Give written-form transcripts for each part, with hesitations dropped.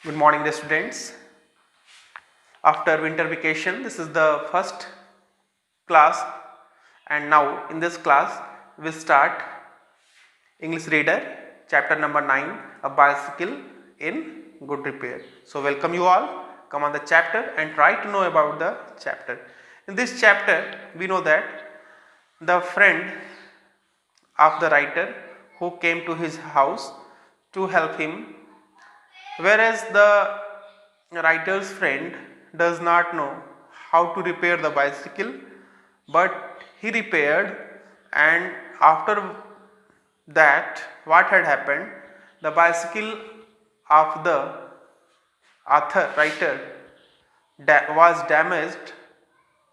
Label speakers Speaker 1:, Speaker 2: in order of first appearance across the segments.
Speaker 1: Good morning, dear students. After winter vacation, this is the first class, and now in this class we start English Reader, chapter number 9, a bicycle in good repair. So, welcome you all. Come on the chapter and try to know about the chapter. In this chapter, we know that the friend of the writer who came to his house to help him, whereas the writer's friend does not know how to repair the bicycle, but he repaired, and after that, what had happened, the bicycle of the author writer was damaged,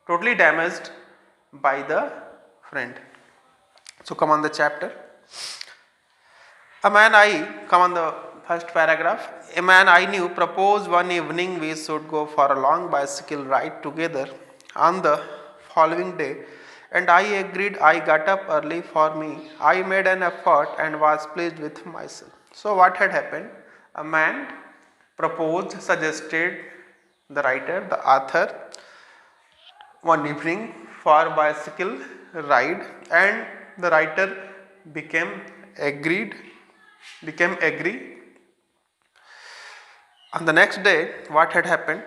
Speaker 1: totally damaged by the friend. So come on the chapter. A man I, come on the first paragraph. A man I knew proposed one evening we should go for a long bicycle ride together on the following day, and I agreed. I got up early for me. I made an effort and was pleased with myself. So, what had happened? A man proposed, suggested the writer, the author, one evening for bicycle ride, and the writer became agreed became agree. On the next day, what had happened?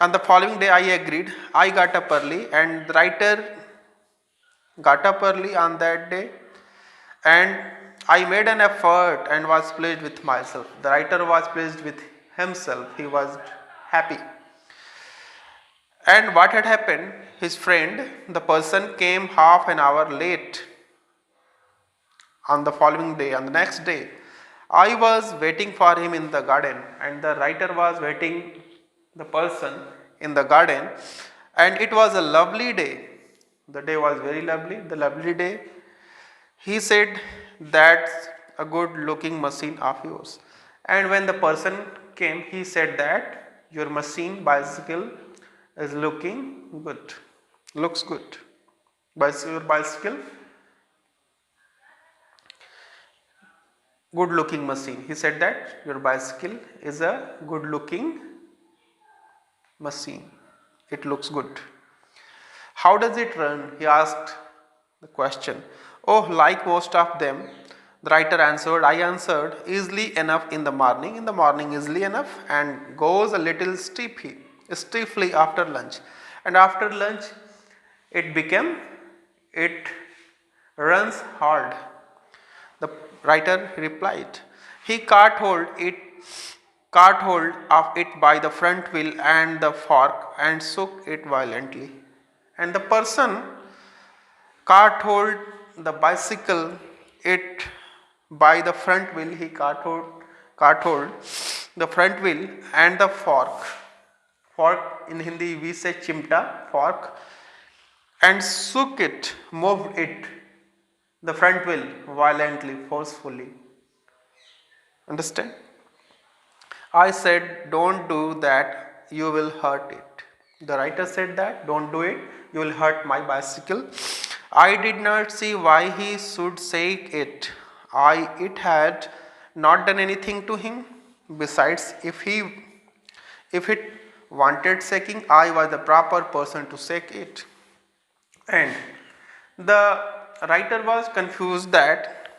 Speaker 1: On the following day, I agreed. I got up early, and the writer got up early on that day, and I made an effort and was pleased with myself. The writer was pleased with himself. He was happy. And what had happened? His friend, the person, came half an hour late on the following day. On the next day, I was waiting for him in the garden, and the writer was waiting the person in the garden, and it was a lovely day. The day was very lovely, the lovely day. He said, "That's a good looking machine of yours." And when the person came, he said that your machine bicycle is looking good, looks good. Your bicycle, good looking machine. He said that your bicycle is a good looking machine. It looks good. How does it run? He asked the question. Oh, like most of them, the writer answered. I answered, easily enough in the morning easily enough, and goes a little stiffly after lunch. And after lunch, it runs hard. The writer replied. He caught hold of it by the front wheel and the fork and shook it violently. And the person caught hold the bicycle it by the front wheel. He caught hold the front wheel and the fork. Fork in Hindi we say chimta, fork, and shook it, moved it, the front wheel violently, forcefully. Understand? I said, don't do that, you will hurt it. The writer said that, don't do it, you will hurt my bicycle. I did not see why he should say it. It had not done anything to him. Besides, if it wanted shaking, I was the proper person to shake it. And the writer was confused that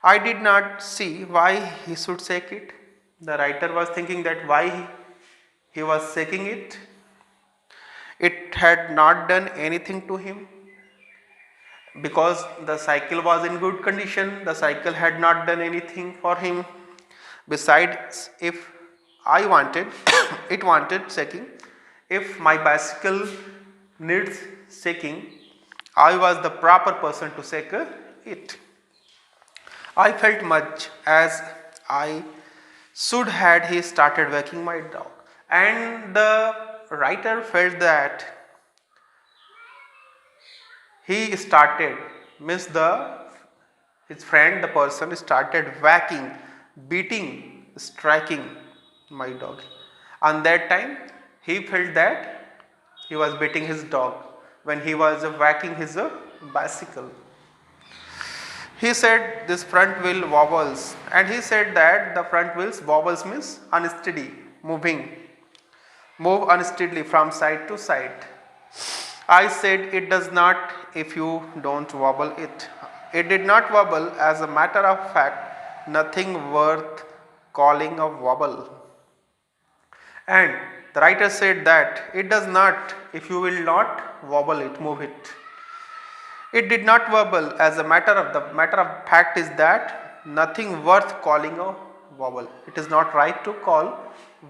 Speaker 1: I did not see why he should shake it. The writer was thinking that why he was shaking it. It had not done anything to him because the cycle was in good condition. The cycle had not done anything for him. Besides, if I wanted, it wanted shaking. If my bicycle needs shaking, I was the proper person to shake it. I felt much as I should had he started waking my dog. And the writer felt that he started, means his friend, the person, started whacking, beating, striking my dog. On that time, he felt that he was beating his dog when he was whacking his bicycle. He said this front wheel wobbles, and he said that the front wheels wobbles means unsteady, moving, move unsteadily from side to side. I said, it does not if you don't wobble it. It did not wobble. As a matter of fact, nothing worth calling a wobble. And the writer said that it does not if you will not wobble it, move it. It did not wobble. As a matter of fact is that nothing worth calling a wobble. It is not right to call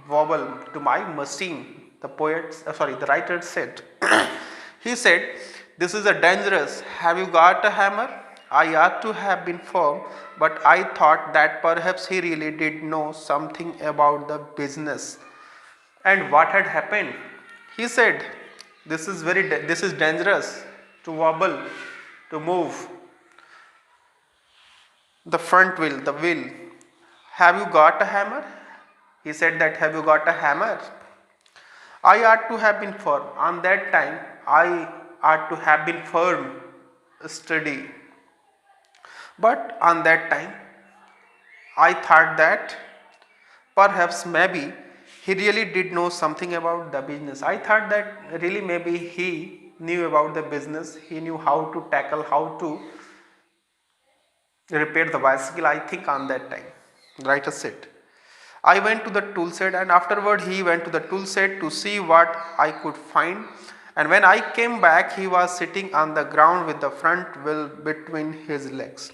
Speaker 1: wobble to my machine. The writer said. He said, "This is a dangerous. Have you got a hammer?" I ought to have been firm, but I thought that perhaps he really did know something about the business. And what had happened? He said, this is dangerous to wobble, to move the front wheel, the wheel. Have you got a hammer? He said that, have you got a hammer? I ought to have been firm. On that time, I ought to have been firm, steady. But on that time, I thought that perhaps maybe he really did know something about the business. I thought that really maybe he knew about the business. He knew how to tackle, how to repair the bicycle. I think on that time, the writer said. I went to the tool shed, and afterward he went to the tool shed to see what I could find. And when I came back, he was sitting on the ground with the front wheel between his legs.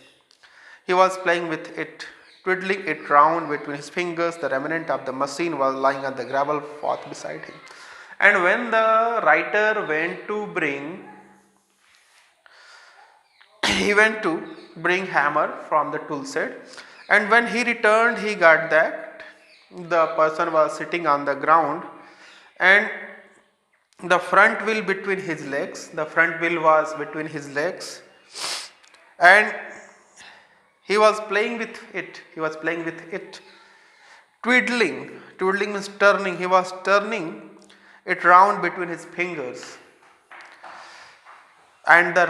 Speaker 1: He was playing with it, twiddling it round between his fingers. The remnant of the machine was lying on the gravel path beside him. And when the writer went to bring hammer from the tool shed, and when he returned, he got that the person was sitting on the ground, and the front wheel between his legs. The front wheel was between his legs, and he was playing with it. Twiddling means turning. He was turning it round between his fingers. And the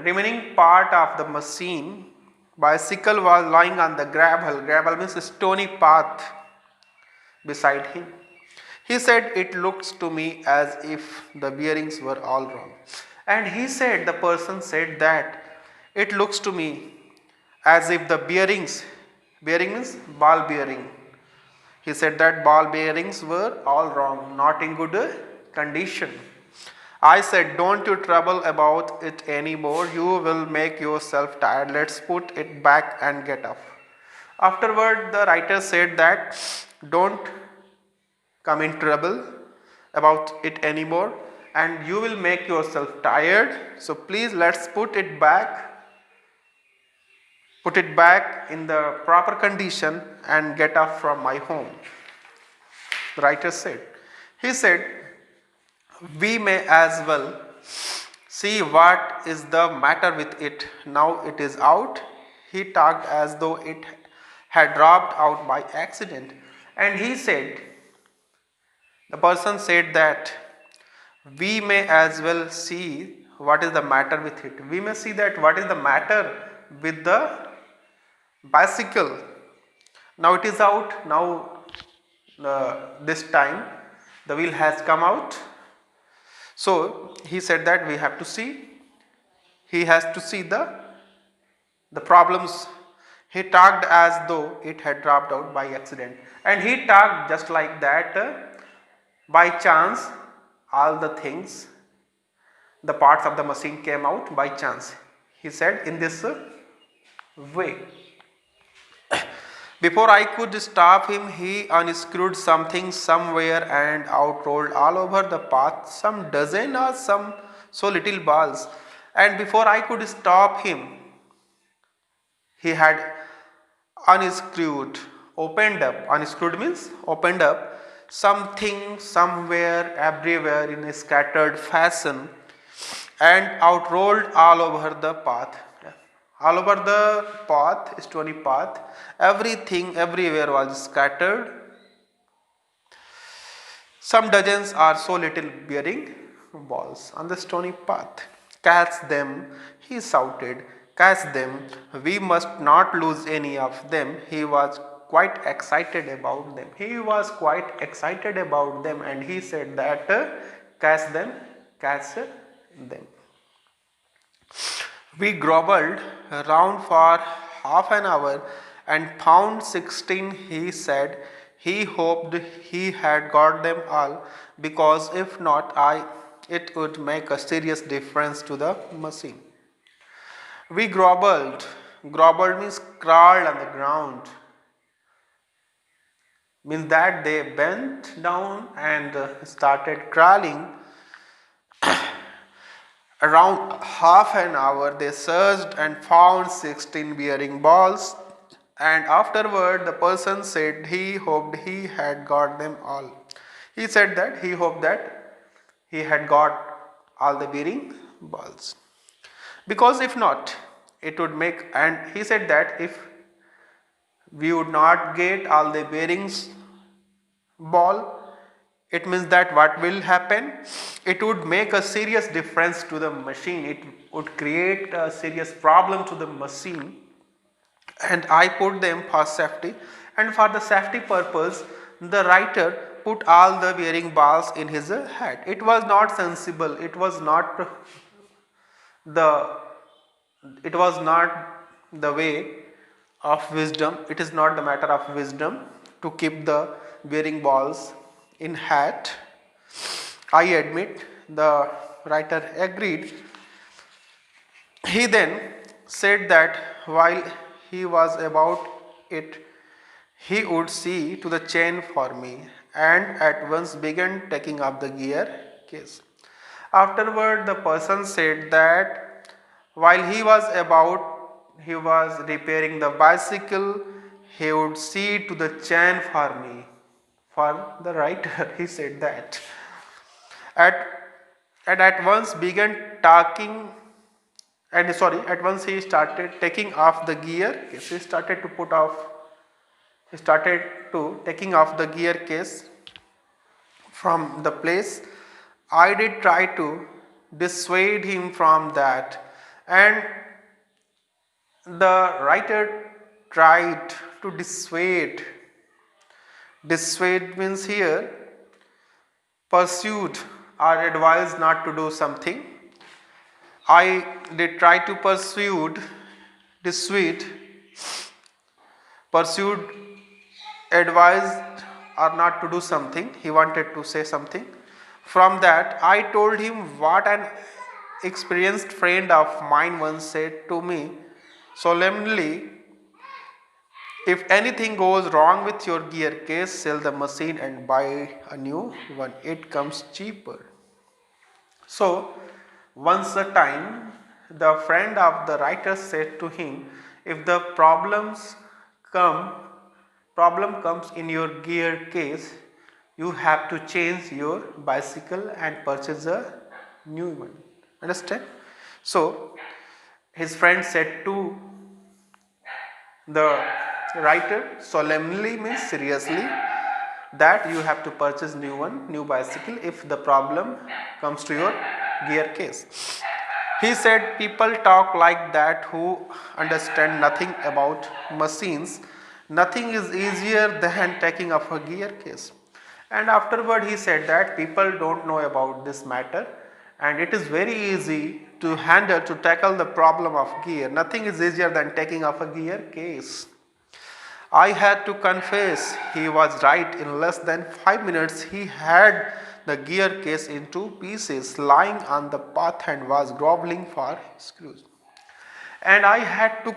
Speaker 1: remaining part of the machine bicycle was lying on the gravel. Gravel means a stony path beside him. He said, it looks to me as if the bearings were all wrong. And the person said that it looks to me as if the bearing means ball bearing. He said that ball bearings were all wrong, not in good condition. I said, don't you trouble about it anymore. You will make yourself tired. Let's put it back and get off. Afterward, the writer said that, don't come in trouble about it anymore, and you will make yourself tired. So please, let's put it back in the proper condition and get off from my home. The writer said. He said, we may as well see what is the matter with it. Now it is out. He talked as though it had dropped out by accident. And the person said that we may as well see what is the matter with it. We may see that what is the matter with the bicycle. Now it is out. Now this time the wheel has come out. So he said that we have to see. He has to see the problems. He talked as though it had dropped out by accident. And he talked just like that. By chance, all the things, the parts of the machine came out by chance. He said in this way. Before I could stop him, he unscrewed something somewhere, and out rolled all over the path some dozen or so little balls. And before I could stop him, he had unscrewed something somewhere, everywhere in a scattered fashion, and out rolled all over the path. All over the path, stony path, everything everywhere was scattered. Some dozens or so little bearing balls on the stony path. Catch them, he shouted. Catch them. We must not lose any of them. He was quite excited about them. He was quite excited about them, and he said that catch them, catch them. We grovelled around for half an hour and found 16. He said he hoped he had got them all, because if not, it would make a serious difference to the machine. We grovelled. Grovelled means crawled on the ground. Means that they bent down and started crawling. Around half an hour they searched and found 16 bearing balls, and afterward the person said he hoped he had got them all. He said that he hoped that he had got all the bearing balls, because if not, it would make, and he said that if we would not get all the bearings ball, it means that what will happen, it would make a serious difference to the machine, it would create a serious problem to the machine. And I put them for safety, and for the safety purpose the writer put all the bearing balls in his hat. It was not sensible, the it was not the way of wisdom, it is not the matter of wisdom to keep the bearing balls in hat. I admit, the writer agreed. He then said that while he was about it, he would see to the chain for me, and at once began taking up the gear case. Afterward, the person said that while he was repairing the bicycle, he would see to the chain for me. For the writer, he said that. At and at once began talking and sorry at once he started taking off the gear case. He started to taking off the gear case from the place. I did try to dissuade him from that, and the writer tried to dissuade. Dissuade means here pursued or advised not to do something. I did try to dissuade, pursued, advised or not to do something. He wanted to say something. From that, I told him what an experienced friend of mine once said to me solemnly: if anything goes wrong with your gear case, sell the machine and buy a new one. It comes cheaper. So, once a time, the friend of the writer said to him, if the problem comes in your gear case, you have to change your bicycle and purchase a new one. Understand? So, his friend said to the writer solemnly means seriously that you have to purchase new bicycle if the problem comes to your gear case. He said people talk like that who understand nothing about machines. Nothing is easier than taking off a gear case. And afterward he said that people don't know about this matter, and it is very easy to tackle the problem of gear. Nothing is easier than taking off a gear case. I had to confess he was right. In less than 5 minutes he had the gear case in 2 pieces lying on the path and was groveling for screws. And I had to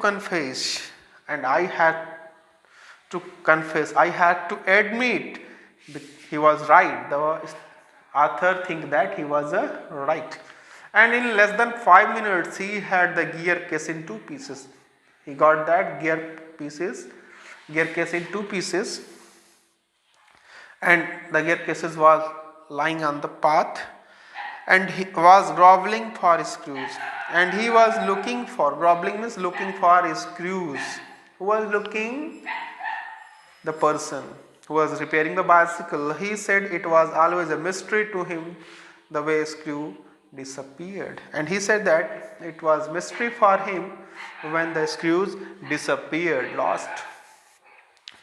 Speaker 1: admit he was right. The author think that he was right. And in less than 5 minutes he had the gear case in 2 pieces. He got that gear case in 2 pieces, and the gear cases was lying on the path, and he was groveling for screws, and he was groveling means looking for screws. Who was looking? The person who was repairing the bicycle. He said it was always a mystery to him the way screw disappeared, and he said that it was mystery for him when the screws disappeared, lost.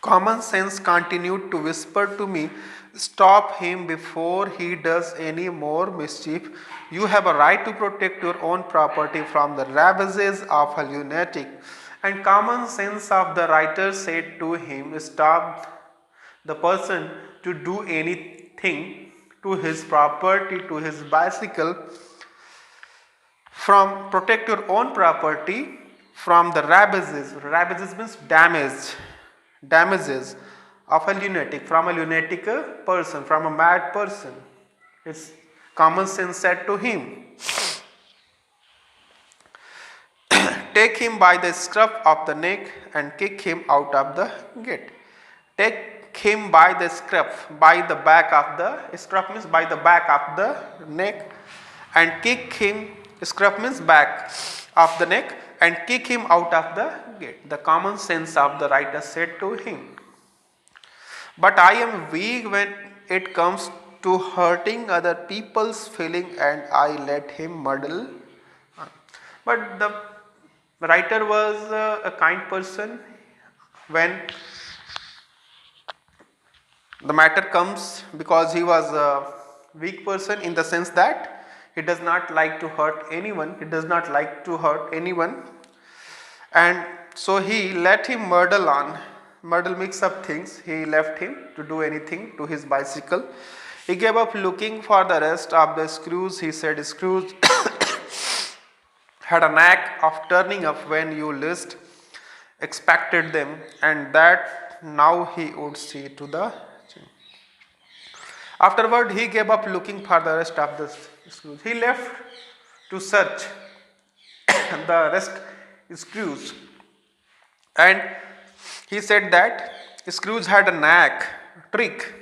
Speaker 1: Common sense continued to whisper to me, stop him before he does any more mischief. You have a right to protect your own property from the ravages of a lunatic. And common sense of the writer said to him, stop the person to do anything to his property, to his bicycle, from protect your own property from the ravages. Ravages means damages of a lunatic, from a lunatic person, from a mad person. It's common sense said to him. Take him by the scruff of the neck and kick him out of the gate. Take him by the scruff, by the back of the scruff means by the back of the neck, and kick him. Scruff means back of the neck, and kick him out of the gate. The common sense of the writer said to him. But I am weak when it comes to hurting other people's feeling, and I let him muddle. But the writer was a kind person. When the matter comes, because he was a weak person in the sense that he does not like to hurt anyone, and so he let him muddle mix up things. He left him to do anything to his bicycle. He gave up looking for the rest of the screws. He said screws had a knack of turning up when you least expected them, and that now he would see to the change. Afterward, he gave up looking for the rest of the screws. He left to search the rest screws, and he said that screws had a trick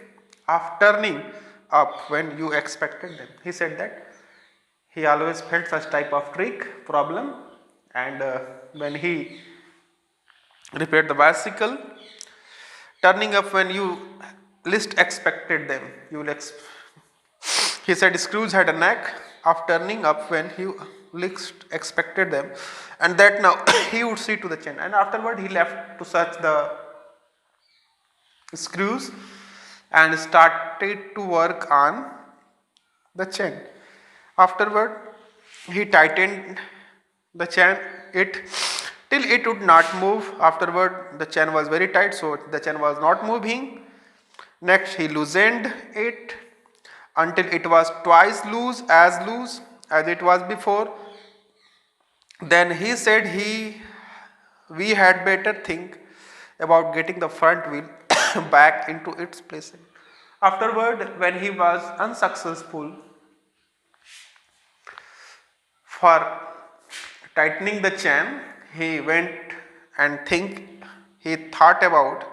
Speaker 1: of turning up when you expected them. He said that he always felt such type of trick problem, and when he repaired the bicycle, turning up when you least expected them. He said screws had a knack of turning up when you least expected them, and that now he would see to the chain. And afterward he left to search the screws and started to work on the chain. Afterward he tightened the chain till it would not move. Afterward the chain was very tight, so the chain was not moving. Next he loosened it until it was twice loose as it was before. Then he said we had better think about getting the front wheel back into its place. Afterward, when he was unsuccessful for tightening the chain, he went and he thought about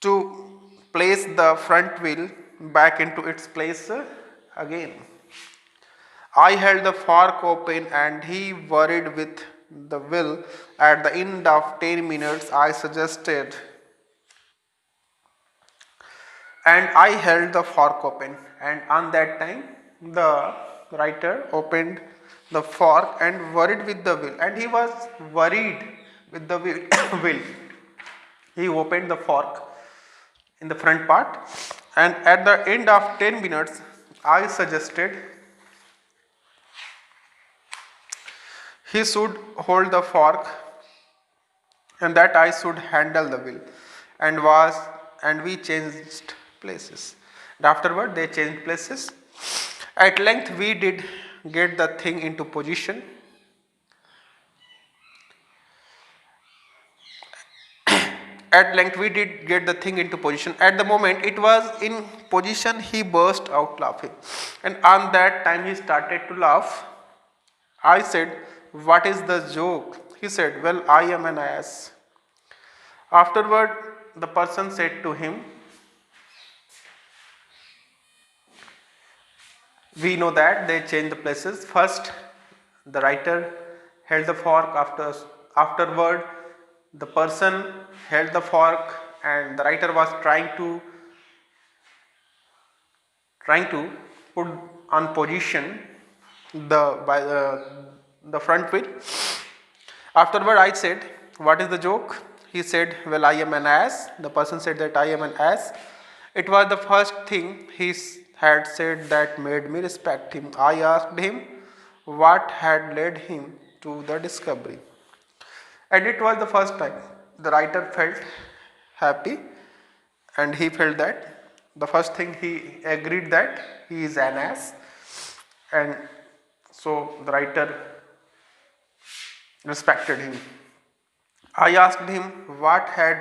Speaker 1: to place the front wheel back into its place again. I held the fork open and he worried with the wheel. At the end of 10 minutes, I suggested, and I held the fork open, and on that time the writer opened the fork and worried with the wheel, and he was worried with the wheel. He opened the fork in the front part, and at the end of 10 minutes I suggested he should hold the fork and that I should handle the wheel, and we changed places. And afterward they changed places. At length we did get the thing into position. At the moment it was in position, he burst out laughing, and on that time he started to laugh. I said, "What is the joke?" He said, "Well, I am an ass." Afterward, the person said to him, we know that they changed the places. First, the writer held the fork. Afterward, the person held the fork, and the writer was trying to put on position the front wheel. Afterward, I said, "What is the joke?" he said, well, I am an ass. The person said that I am an ass. It was the first thing he had said that made me respect him. I asked him what had led him to the discovery. And it was the first time the writer felt happy, and he felt that the first thing he agreed that he is an ass. And so the writer respected him. I asked him what had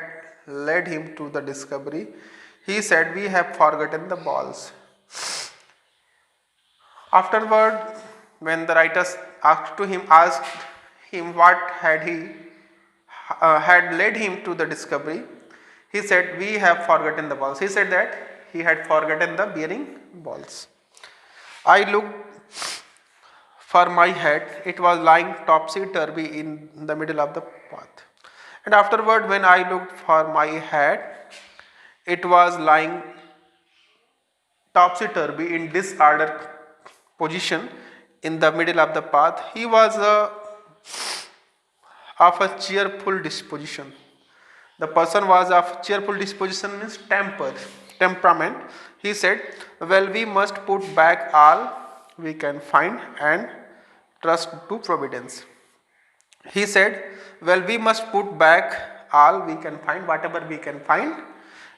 Speaker 1: led him to the discovery. He said, we have forgotten the balls. Afterward, when the writer asked him what had led him to the discovery, he said, we have forgotten the balls. He said that he had forgotten the bearing balls. I looked for my hat. It was lying topsy-turvy in the middle of the path. And afterward, when I looked for my hat, it was lying topsy-turvy in disorder position in the middle of the path. He was of a cheerful disposition. The person was of cheerful disposition means temperament. He said, well, we must put back all we can find and trust to providence. He said, well, we must put back all we can find, whatever we can find,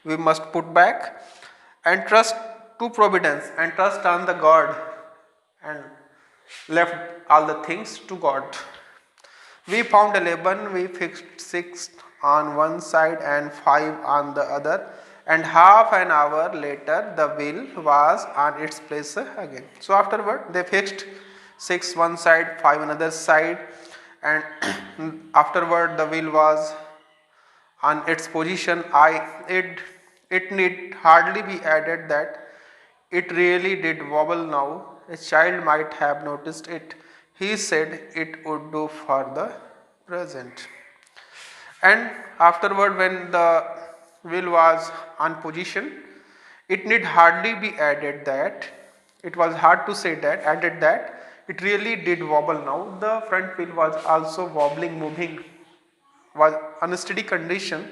Speaker 1: we must put back and trust to providence and trust on the God, and left all the things to God. We found 11, we fixed 6 on one side and 5 on the other, and half an hour later the wheel was on its place again. So afterward they fixed 6 one side, 5 another side, and afterward the wheel was on its position. It need hardly be added that it really did wobble now. A child might have noticed it. He said it would do for the present. And afterward, when the wheel was on position, it need hardly be added that, it was hard to say that, added that it really did wobble now. The front wheel was also wobbling, moving, was unsteady condition,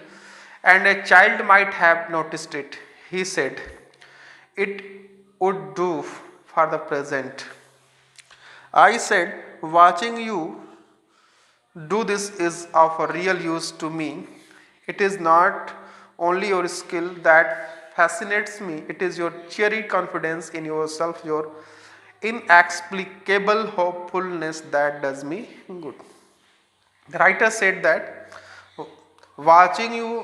Speaker 1: and a child might have noticed it. He said it would do for the present. I said, watching you do this is of a real use to me. It is not only your skill that fascinates me, it is your cheery confidence in yourself, your inexplicable hopefulness that does me good. The writer said that watching you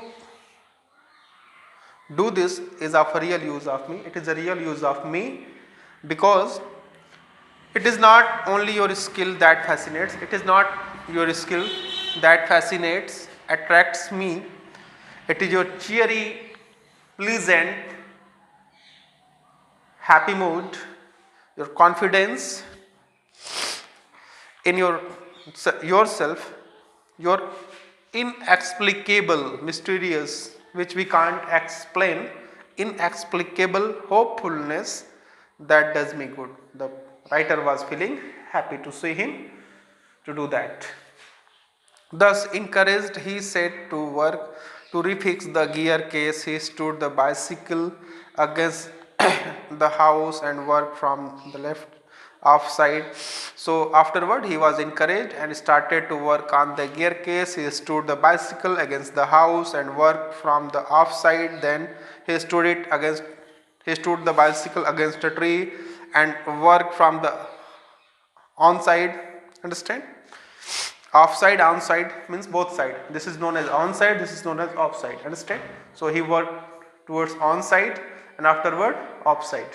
Speaker 1: do this is of a real use of me. It is a real use of me because it is not only your skill that fascinates, it is not your skill that fascinates, attracts me. It is your cheery, pleasant, happy mood, your confidence in yourself, your inexplicable, mysterious, which we can't explain, inexplicable hopefulness that does me good. The writer was feeling happy to see him to do that. Thus encouraged, he set to work to refix the gear case. He stood the bicycle against the house and worked from the left off side. So afterward he was encouraged and started to work on the gear case. He stood the bicycle against the house and worked from the off side. Then he stood the bicycle against a tree and worked from the on side. Understand? Off side, on side means both side. This is known as on side, this is known as off side. Understand? So he worked towards on side and afterward off side.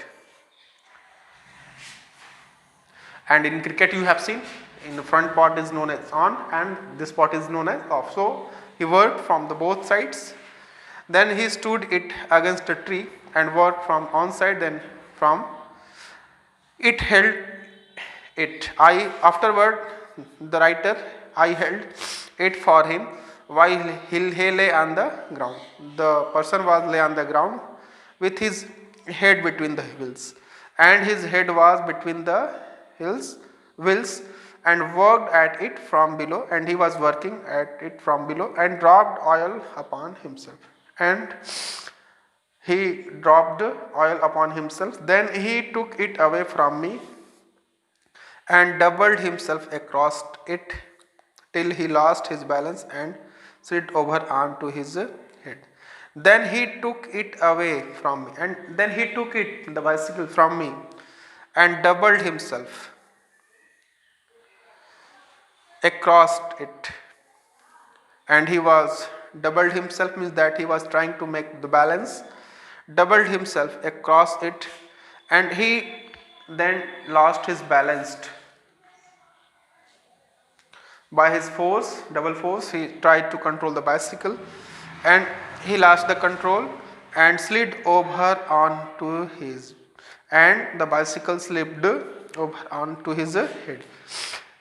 Speaker 1: And in cricket you have seen, in the front part is known as on and this part is known as off. So he worked from the both sides. Then he stood it against a tree and worked from on side, then from it held it. Afterward the writer, I held it for him while he lay on the ground. The person was lay on the ground with his head between the wheels, and his head was between the wheels, and worked at it from below, and he was working at it from below, and dropped oil upon himself. And he dropped oil upon himself. Then he took it away from me and doubled himself across it till he lost his balance and slid over onto his head. Then he took it away from me, and then he took it, the bicycle, from me and doubled himself across it. And he was doubled himself means that he was trying to make the balance, doubled himself across it, and he then lost his balance. By his force, double force, he tried to control the bicycle, and he lost the control and slid over onto his, and the bicycle slipped over onto his head.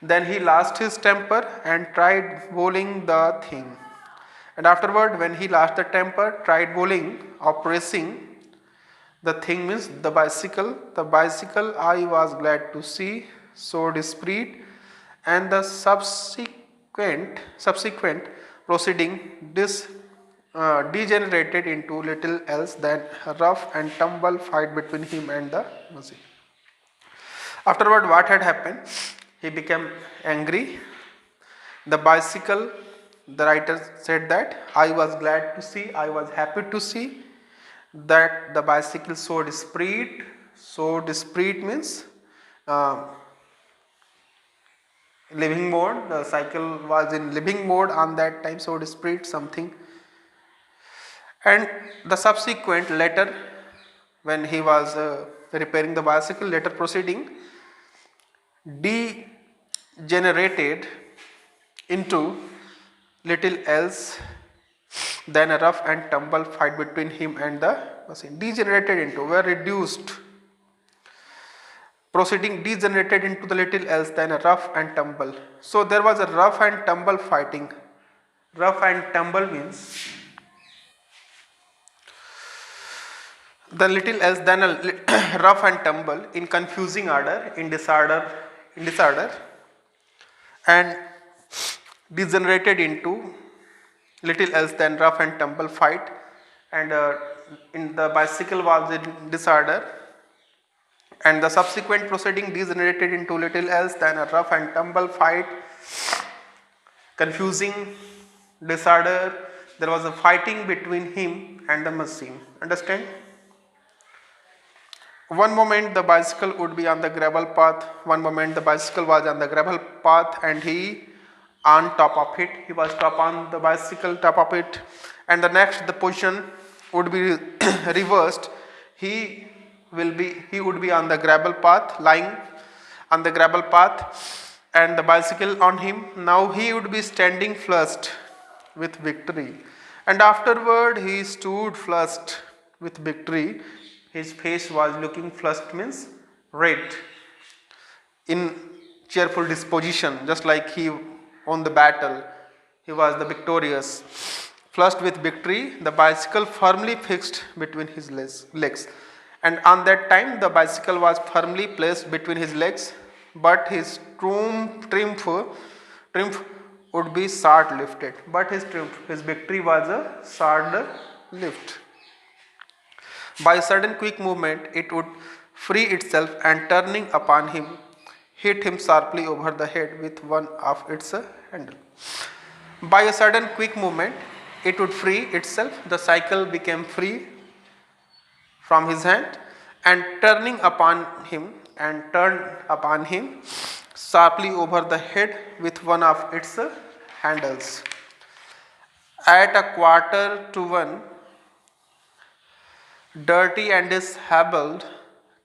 Speaker 1: Then he lost his temper and tried bowling the thing. And afterward, when he lost the temper, tried bowling or pressing the thing means the bicycle. The bicycle I was glad to see, showed spirit, and the subsequent proceeding degenerated into little else than a rough and tumble fight between him and the machine. Afterward, what had happened? He became angry. The bicycle, the writer said that I was glad to see, I was happy to see that the bicycle showed spirit. Showed spirit means living mode. The cycle was in living mode on that time, showed spirit something. And the subsequent later, when he was repairing the bicycle, later proceeding degenerated into little else than a rough and tumble fight between him and the machine. Degenerated into, were reduced. Proceeding degenerated into the little else than a rough and tumble. So there was a rough and tumble fighting. Rough and tumble means the little else than a rough and tumble in confusing order, in disorder, and degenerated into little else than rough and tumble fight, and in the bicycle was in disorder, and the subsequent proceeding degenerated into little else than a rough and tumble fight, confusing, disorder. There was a fighting between him and the machine. Understand? One moment the bicycle would be on the gravel path, one moment the bicycle was on the gravel path and he on top of it, he was top on the bicycle, top of it, and the next the position would be reversed. He would be on the gravel path, lying on the gravel path, and the bicycle on him. Now he would be standing flushed with victory, and afterward he stood flushed with victory. His face was looking flushed means red, in cheerful disposition, just like he won the battle. He was the victorious. Flushed with victory, the bicycle firmly fixed between his legs. And on that time, the bicycle was firmly placed between his legs, but his triumph would be short lifted. But his victory was a short lift. By a sudden quick movement, it would free itself and turning upon him, hit him sharply over the head with one of its handle. By a sudden quick movement, it would free itself. The cycle became free from his hand and turned upon him sharply over the head with one of its handles. At 1:15, dirty and disheveled,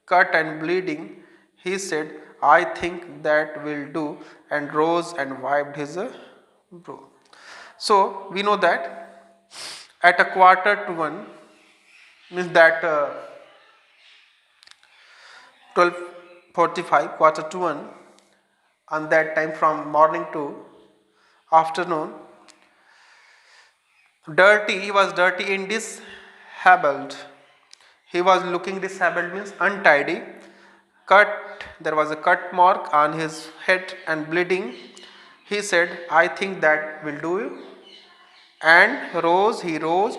Speaker 1: cut and bleeding, he said, I think that will do, and rose and wiped his brow. So we know that at 1:15 means that 12:45, 1:45, on that time from morning to afternoon, he was dirty and disheveled. He was looking disheveled means untidy, cut there was a cut mark on his head and bleeding. He said, I think that will do. And he rose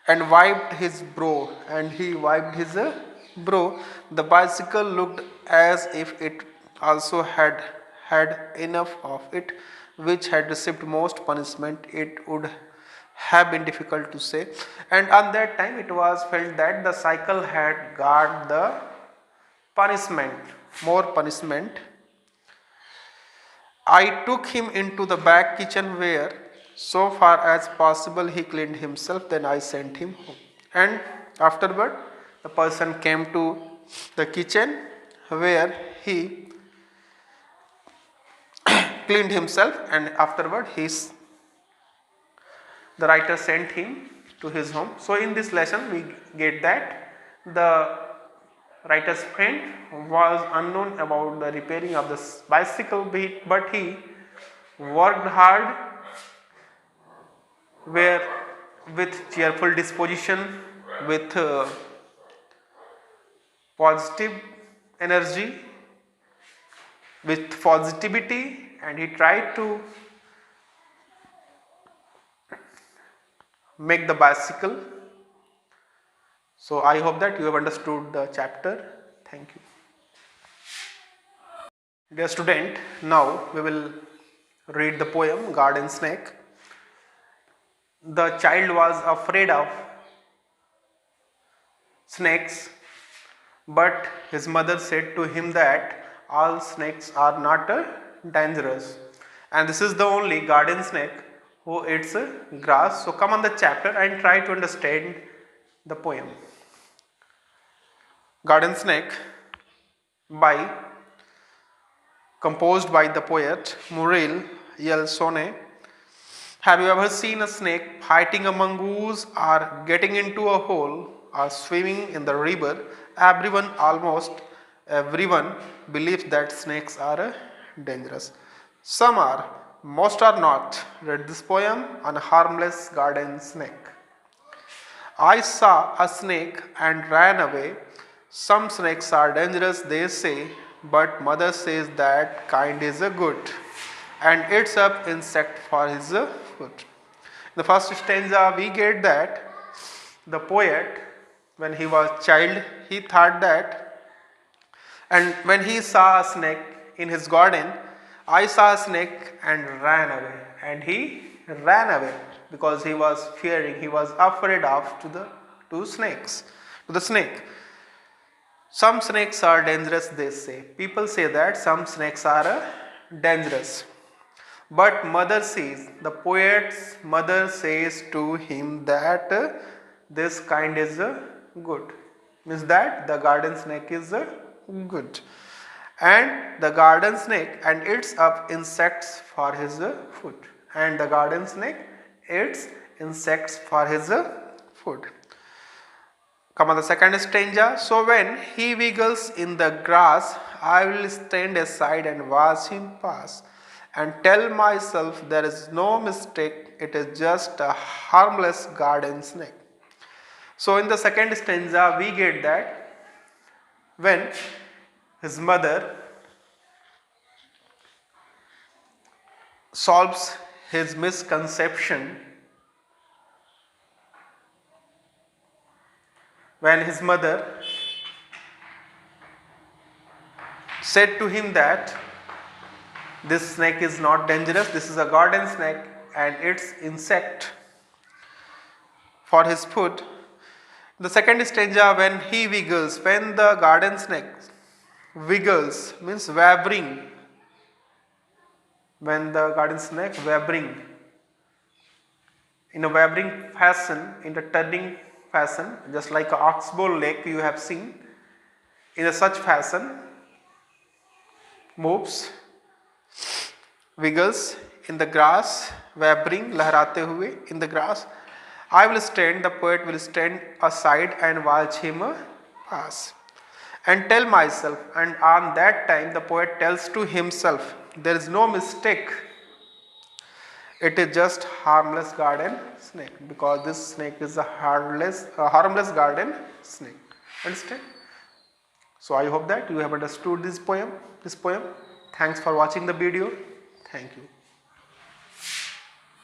Speaker 1: and wiped his brow. And he wiped his brow. The bicycle looked as if it also had enough of it, which had received most punishment. It would have been difficult to say. And on that time, it was felt that the cycle had got the punishment, more punishment. I took him into the back kitchen where, so far as possible, he cleaned himself. Then I sent him home. And afterward, the person came to the kitchen where he cleaned himself, and afterward, the writer sent him to his home. So, in this lesson, we get that the writer's friend was unknown about the repairing of the bicycle, but he worked hard with cheerful disposition, with positive energy, with positivity, and he tried to make the bicycle. So I hope that you have understood the chapter. Thank you. Dear student, now we will read the poem Garden Snake. The child was afraid of snakes, but his mother said to him that all snakes are not dangerous, and this is the only garden snake who eats grass. So come on the chapter and try to understand the poem. Garden Snake composed by the poet Muriel Yelsone. Have you ever seen a snake fighting a mongoose or getting into a hole or swimming in the river? Almost everyone believes that snakes are dangerous. Some are, most are not. Read this poem on a harmless garden snake. I saw a snake and ran away. Some snakes are dangerous, they say, but mother says that kind is a good and eats up insect for his food. In the first stanza, we get that the poet, when he was child, he thought that, and when he saw a snake in his garden, I saw a snake and ran away, and he ran away because he was fearing, he was afraid of to the snake. Some snakes are dangerous, they say. People say that some snakes are dangerous. But the poet's mother says to him that this kind is good. Means that the garden snake is good. And the garden snake and eats up insects for his food. And the garden snake eats insects for his food. Come on the second stanza. So when he wiggles in the grass, I will stand aside and watch him pass and tell myself there is no mistake, it is just a harmless garden snake. So in the second stanza, we get that when his mother solves his misconception, when his mother said to him that this snake is not dangerous, this is a garden snake and it's insect for his food. The second stanza, when he wiggles, when the garden snake wiggles, means wavering, when the garden snake wavering, in a wavering fashion, in the turning fashion, just like an oxbow lake you have seen, in a such fashion, moves, wiggles in the grass, wavering, lahrate hue in the grass. I will stand, the poet will stand aside and watch him pass and tell myself, and on that time the poet tells to himself, there is no mistake, it is just harmless garden snake, because this snake is a harmless garden snake. Understand? So I hope that you have understood this poem. Thanks for watching the video. Thank you.